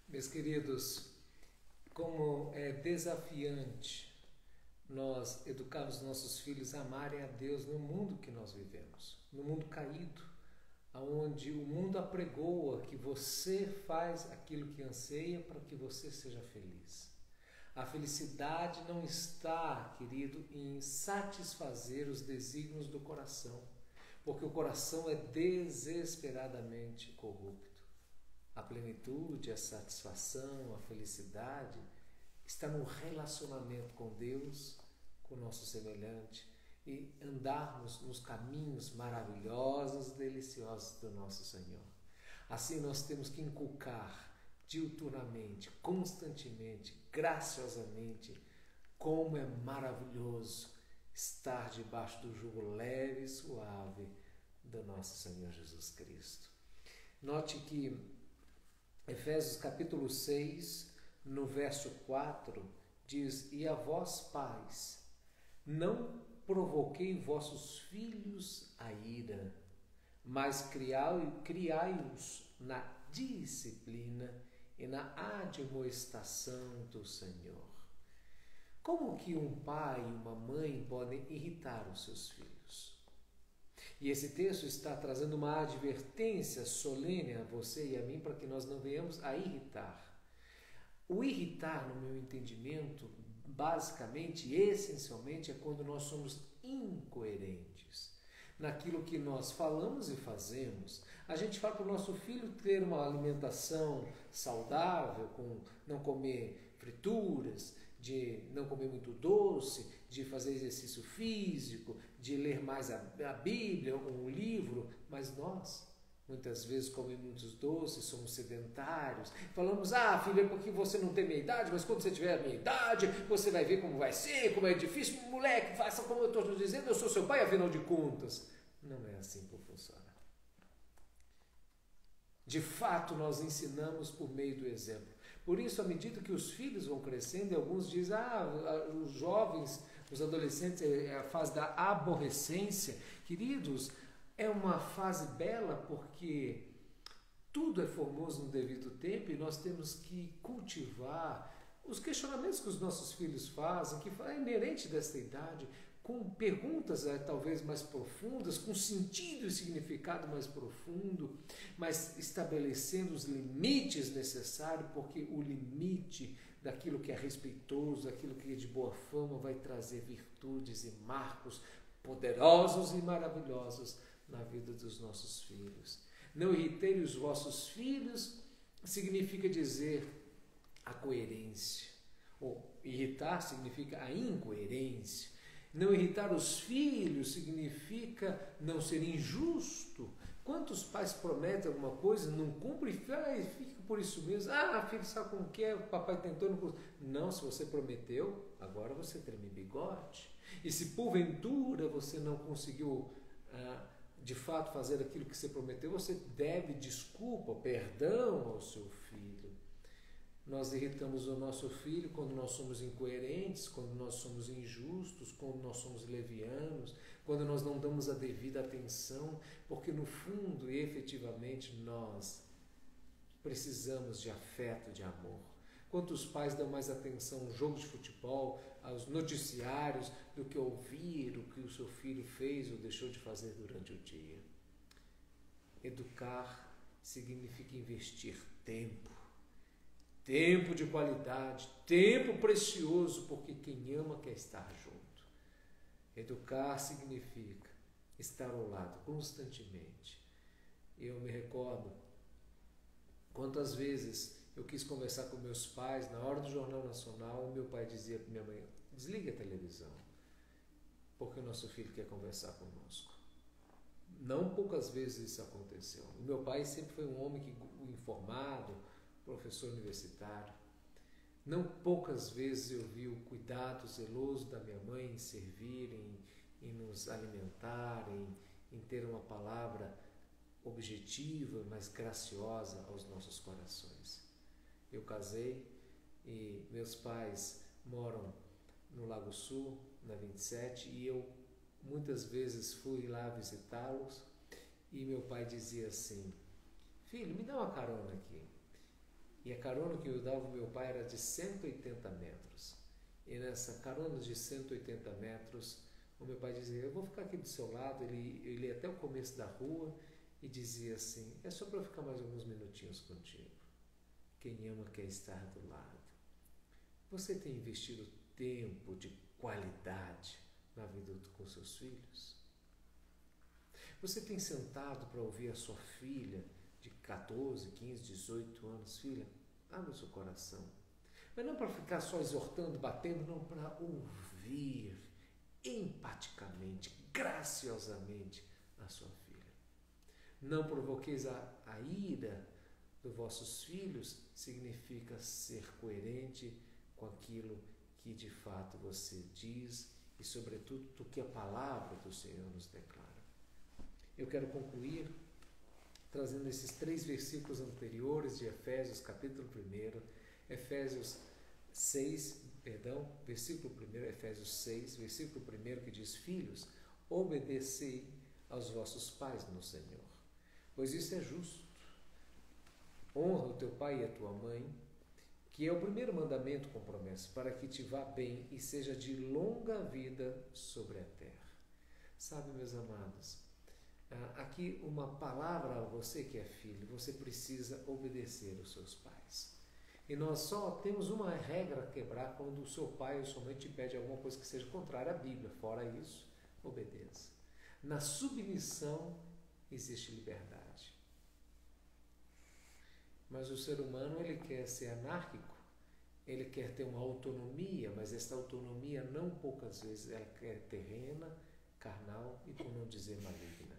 Meus queridos, como é desafiante nós educarmos nossos filhos a amarem a Deus no mundo que nós vivemos, no mundo caído, onde o mundo apregoa que você faz aquilo que anseia para que você seja feliz. A felicidade não está, querido, em satisfazer os desígnios do coração, porque o coração é desesperadamente corrupto. A plenitude, a satisfação, a felicidade está no relacionamento com Deus, com o nosso semelhante, e andarmos nos caminhos maravilhosos, deliciosos do nosso Senhor. Assim nós temos que inculcar diuturnamente, constantemente, graciosamente, como é maravilhoso estar debaixo do jugo leve e suave do nosso Senhor Jesus Cristo. Note que Efésios capítulo 6, no verso 4, diz: E a vós, pais, não provoquei vossos filhos a ira, mas criai-os na disciplina e na admoestação do Senhor. Como que um pai e uma mãe podem irritar os seus filhos? E esse texto está trazendo uma advertência solene a você e a mim para que nós não venhamos a irritar. O irritar, no meu entendimento, basicamente e essencialmente, é quando nós somos incoerentes naquilo que nós falamos e fazemos. A gente fala para o nosso filho ter uma alimentação saudável, com não comer frituras, de não comer muito doce, de fazer exercício físico, de ler mais a Bíblia, um livro, mas nós muitas vezes comemos muitos doces, somos sedentários, falamos: filho, é porque você não tem minha idade, mas quando você tiver a minha idade, você vai ver como vai ser, como é difícil. Moleque, faça como eu estou dizendo, eu sou seu pai, afinal de contas. Não é assim que funciona. De fato, nós ensinamos por meio do exemplo. Por isso, à medida que os filhos vão crescendo, e alguns dizem: os jovens, os adolescentes, é a fase da aborrecência. Queridos, é uma fase bela porque tudo é formoso no devido tempo e nós temos que cultivar os questionamentos que os nossos filhos fazem, que é inerente desta idade, com perguntas talvez mais profundas, com sentido e significado mais profundo, mas estabelecendo os limites necessários, porque o limite daquilo que é respeitoso, daquilo que é de boa fama, vai trazer virtudes e marcos poderosos e maravilhosos na vida dos nossos filhos. Não irritei os vossos filhos significa dizer a coerência, ou irritar significa a incoerência. Não irritar os filhos significa não ser injusto. Quantos pais prometem alguma coisa, não cumprem e fica por isso mesmo? Filho, sabe como que é? O papai tentou, não conseguiu. Não, se você prometeu, agora você treme bigode. E se porventura você não conseguiu de fato fazer aquilo que você prometeu, você deve desculpa, perdão ao seu filho. Nós irritamos o nosso filho quando nós somos incoerentes, quando nós somos injustos, quando nós somos levianos, quando nós não damos a devida atenção, porque no fundo e efetivamente nós precisamos de afeto, de amor. Quantos pais dão mais atenção ao jogo de futebol, aos noticiários, do que ouvir o que o seu filho fez ou deixou de fazer durante o dia? Educar significa investir tempo. Tempo de qualidade, tempo precioso, porque quem ama quer estar junto. Educar significa estar ao lado constantemente. Eu me recordo quantas vezes eu quis conversar com meus pais na hora do Jornal Nacional, e meu pai dizia para minha mãe: desliga a televisão, porque o nosso filho quer conversar conosco. Não poucas vezes isso aconteceu. O meu pai sempre foi um homem informado, professor universitário. Não poucas vezes eu vi o cuidado zeloso da minha mãe em servir, em nos alimentar, em ter uma palavra objetiva, mas graciosa aos nossos corações. Eu casei e meus pais moram no Lago Sul, na 27, e eu muitas vezes fui lá visitá-los e meu pai dizia assim: filho, me dá uma carona aqui. E a carona que eu dava ao meu pai era de 180 metros. E nessa carona de 180 metros, o meu pai dizia: eu vou ficar aqui do seu lado. Ele ia até o começo da rua e dizia assim: é só para eu ficar mais alguns minutinhos contigo. Quem ama quer estar do lado. Você tem investido tempo de qualidade na vida com seus filhos? Você tem sentado para ouvir a sua filha de 14, 15, 18 anos? Filha, abre o seu coração. Mas não para ficar só exortando, batendo, não, para ouvir empaticamente, graciosamente a sua filha. Não provoqueis a ira dos vossos filhos, significa ser coerente com aquilo que de fato você diz e, sobretudo, do que a palavra do Senhor nos declara. Eu quero concluir trazendo esses 3 versículos anteriores de Efésios, capítulo 1, Efésios 6, versículo 1, Efésios 6, versículo 1, que diz: filhos, obedecei aos vossos pais no Senhor, pois isso é justo. Honra o teu pai e a tua mãe, que é o primeiro mandamento com promessa, para que te vá bem e seja de longa vida sobre a terra. Sabe, meus amados, aqui uma palavra a você que é filho: você precisa obedecer aos seus pais. E nós só temos uma regra a quebrar quando o seu pai ou sua mãe te pede alguma coisa que seja contrária à Bíblia. Fora isso, obedeça. Na submissão existe liberdade. Mas o ser humano, ele quer ser anárquico, ele quer ter uma autonomia, mas essa autonomia não poucas vezes ela é terrena, carnal e, por não dizer, maligna.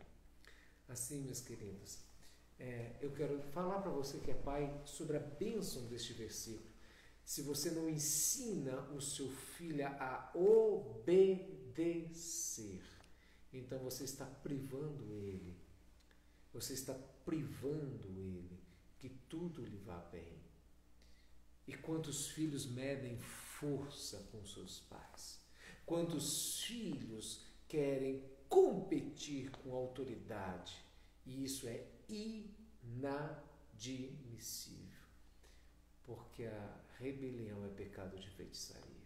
Assim, meus queridos, eu quero falar para você que é pai sobre a bênção deste versículo. Se você não ensina o seu filho a obedecer, então você está privando ele. Você está privando ele que tudo lhe vá bem. E quantos filhos medem força com seus pais? Quantos filhos querem competir com autoridade? E isso é inadmissível, porque a rebelião é pecado de feitiçaria.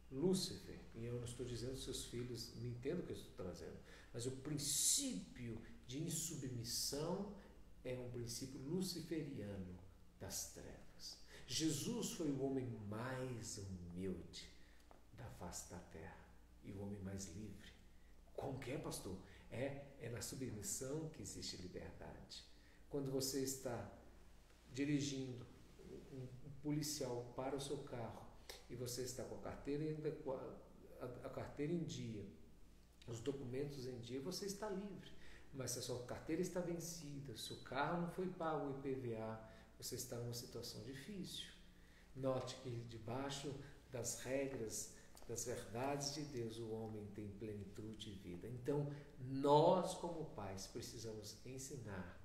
Lúcifer, e eu não estou dizendo seus filhos, me entendo o que eu estou trazendo, mas o princípio de insubmissão é um princípio luciferiano das trevas. Jesus foi o homem mais humilde da face da terra e o homem mais livre. Como que é, pastor? É na submissão que existe liberdade. Quando você está dirigindo um policial para o seu carro e você está com a carteira em dia, os documentos em dia, você está livre. Mas se a sua carteira está vencida, se o carro não foi pago o IPVA, você está numa situação difícil. Note que debaixo das regras, das verdades de Deus, o homem tem plenitude de vida. Então, nós como pais precisamos ensinar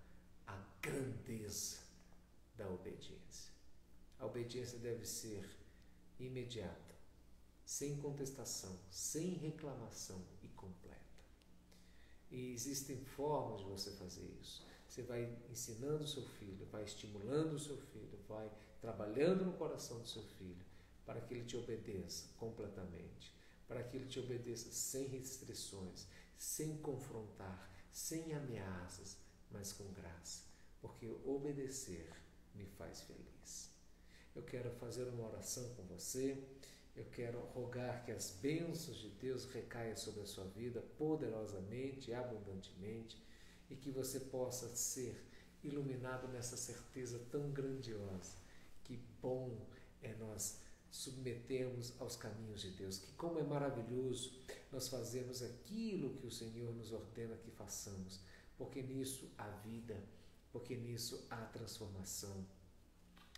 a grandeza da obediência. obediência deve ser imediata, sem contestação, sem reclamação e completa. E existem formas de você fazer isso. Você vai ensinando o seu filho, vai estimulando o seu filho, vai trabalhando no coração do seu filho para que ele te obedeça completamente, para que ele te obedeça sem restrições, sem confrontar, sem ameaças, mas com graça, porque obedecer me faz feliz. Eu quero fazer uma oração com você, eu quero rogar que as bênçãos de Deus recaiam sobre a sua vida poderosamente e abundantemente, e que você possa ser iluminado nessa certeza tão grandiosa, que bom é nós submetermos aos caminhos de Deus, que como é maravilhoso nós fazemos aquilo que o Senhor nos ordena que façamos, porque nisso há vida, porque nisso há transformação,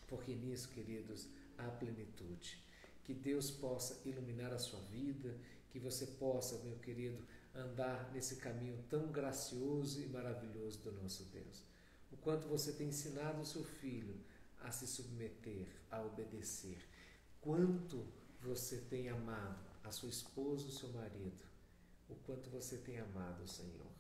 porque nisso, queridos, há plenitude. Que Deus possa iluminar a sua vida, que você possa, meu querido, andar nesse caminho tão gracioso e maravilhoso do nosso Deus. O quanto você tem ensinado o seu filho a se submeter, a obedecer, quanto você tem amado a sua esposa, o seu marido, o quanto você tem amado o Senhor.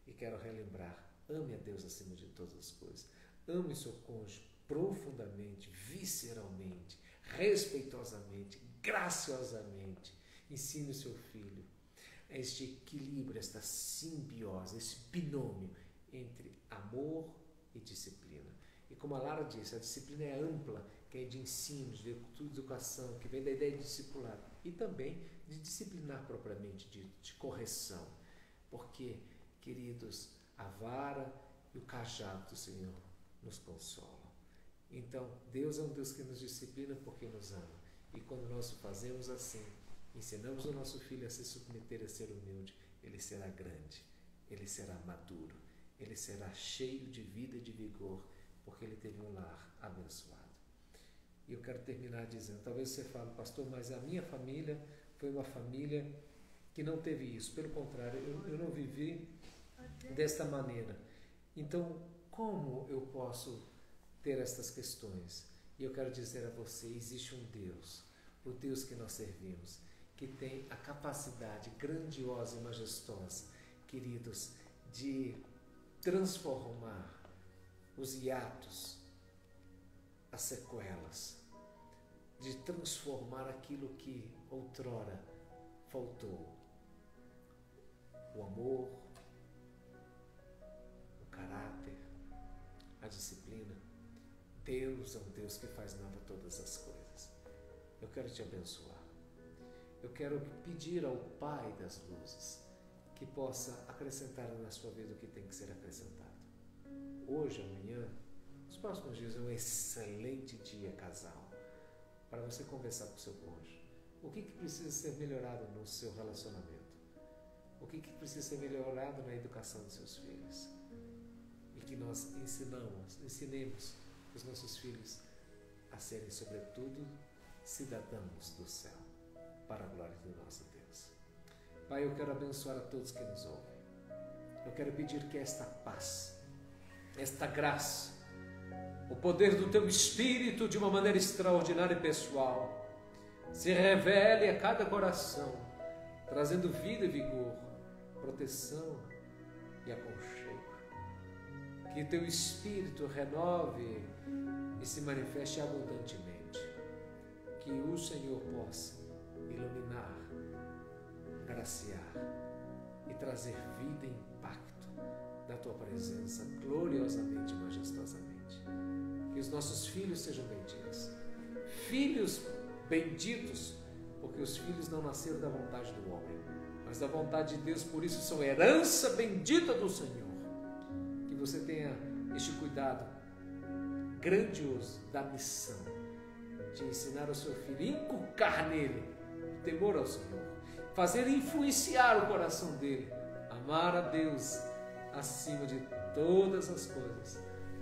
E quero relembrar, ame a Deus acima de todas as coisas, ame o seu cônjuge profundamente, visceralmente, respeitosamente, graciosamente. Ensine o seu filho a este equilíbrio, esta simbiose, esse binômio entre amor e disciplina. E como a Lara disse, a disciplina é ampla, que é de ensino, de educação, que vem da ideia de discipulado e também de disciplinar propriamente, de correção. Porque, queridos, a vara e o cajado do Senhor nos consolam. Então, Deus é um Deus que nos disciplina porque nos ama. E quando nós o fazemos assim, ensinamos o nosso filho a se submeter, a ser humilde, ele será grande, ele será maduro, ele será cheio de vida e de vigor, porque ele teve um lar abençoado. E eu quero terminar dizendo, talvez você fale, pastor, mas a minha família foi uma família que não teve isso. Pelo contrário, eu não vivi desta maneira. Então, como eu posso ter estas questões? E eu quero dizer a você, existe um Deus, o Deus que nós servimos, que tem a capacidade grandiosa e majestosa, queridos, de transformar os hiatos, as sequelas, de transformar aquilo que outrora faltou. O amor, o caráter, a disciplina. Deus é um Deus que faz nova todas as coisas. Eu quero te abençoar. Eu quero pedir ao Pai das luzes que possa acrescentar na sua vida o que tem que ser acrescentado. Hoje, amanhã, nos próximos dias é um excelente dia, casal, para você conversar com o seu cônjuge. O que precisa ser melhorado no seu relacionamento? O que precisa ser melhorado na educação dos seus filhos? E que nós ensinemos os nossos filhos a serem, sobretudo, cidadãos do céu, para a glória do nosso Deus. Pai, eu quero abençoar a todos que nos ouvem. Eu quero pedir que esta paz, esta graça, o poder do Teu Espírito de uma maneira extraordinária e pessoal, se revele a cada coração, trazendo vida e vigor, proteção e aconchego. Que Teu Espírito renove e se manifeste abundantemente. Que o Senhor possa iluminar, graciar e trazer vida e impacto da Tua presença gloriosamente e majestosamente. Que os nossos filhos sejam benditos. Filhos benditos, porque os filhos não nasceram da vontade do homem, mas da vontade de Deus, por isso são herança bendita do Senhor. Que você tenha este cuidado grandioso da missão de ensinar o seu filho, inculcar nele o temor ao Senhor, fazer influenciar o coração dele, amar a Deus acima de todas as coisas,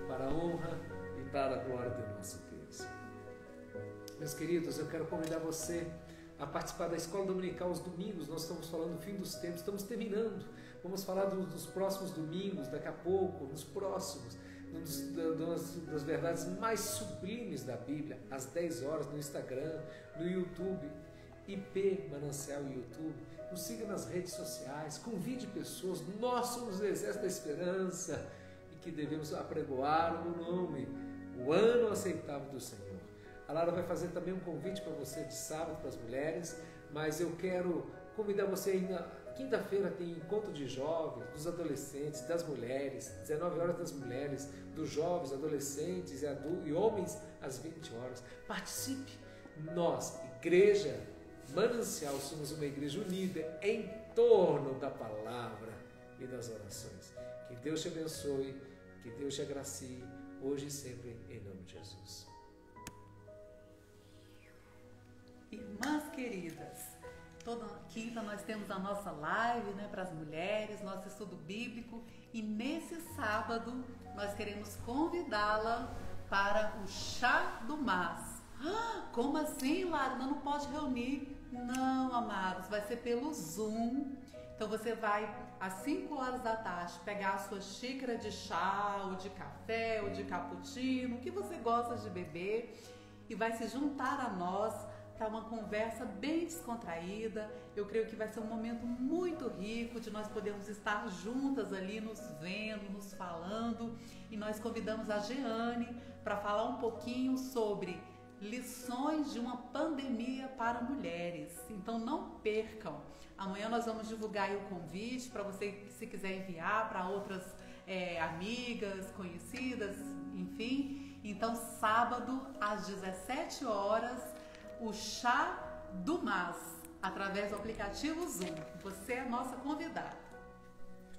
para a honra e para a glória do nosso Deus. Meus queridos, eu quero convidar você a participar da Escola Dominical aos domingos. Nós estamos falando do fim dos tempos, estamos terminando. Vamos falar dos próximos domingos, daqui a pouco, nos próximos. das verdades mais sublimes da Bíblia, às 10 horas no Instagram, no YouTube, IP Manancial YouTube. Nos siga nas redes sociais, convide pessoas. Nós somos o Exército da Esperança e que devemos apregoar o nome, o ano aceitável do Senhor. A Lara vai fazer também um convite para você de sábado para as mulheres, mas eu quero convidar você ainda. Quinta-feira tem encontro de jovens, dos adolescentes, das mulheres, 19 horas das mulheres, dos jovens, adolescentes e homens às 20 horas. Participe! Nós, Igreja Manancial, somos uma igreja unida em torno da palavra e das orações. Que Deus te abençoe, que Deus te agracie, hoje e sempre, em nome de Jesus. Irmãs queridas, toda quinta nós temos a nossa live, para as mulheres, nosso estudo bíblico, e nesse sábado nós queremos convidá-la para o Chá do Mas. Como assim, Lara? Não pode reunir? Não, amados, vai ser pelo Zoom. Então você vai às 5 horas da tarde pegar a sua xícara de chá, ou de café, ou de cappuccino, o que você gosta de beber, e vai se juntar a nós para uma conversa bem descontraída. Eu creio que vai ser um momento muito rico de nós podermos estar juntas ali, nos vendo, nos falando. E nós convidamos a Jeane para falar um pouquinho sobre lições de uma pandemia para mulheres. Então não percam. Amanhã nós vamos divulgar aí o convite para você, se quiser enviar para outras amigas, conhecidas, enfim. Então sábado às 17 horas, o Chá do Mas, através do aplicativo Zoom. Você é a nossa convidada.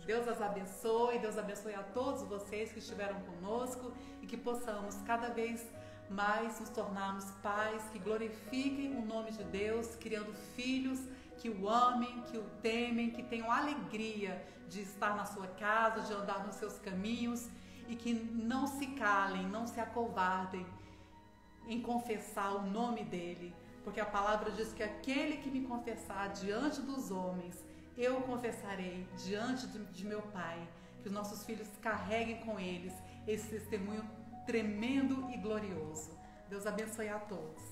Deus as abençoe, Deus abençoe a todos vocês que estiveram conosco e que possamos cada vez mais nos tornarmos pais que glorifiquem o nome de Deus, criando filhos que o amem, que o temem, que tenham alegria de estar na sua casa, de andar nos seus caminhos e que não se calem, não se acovardem em confessar o nome dele, porque a palavra diz que aquele que me confessar diante dos homens, eu confessarei diante de meu Pai. Que os nossos filhos carreguem com eles esse testemunho tremendo e glorioso. Deus abençoe a todos.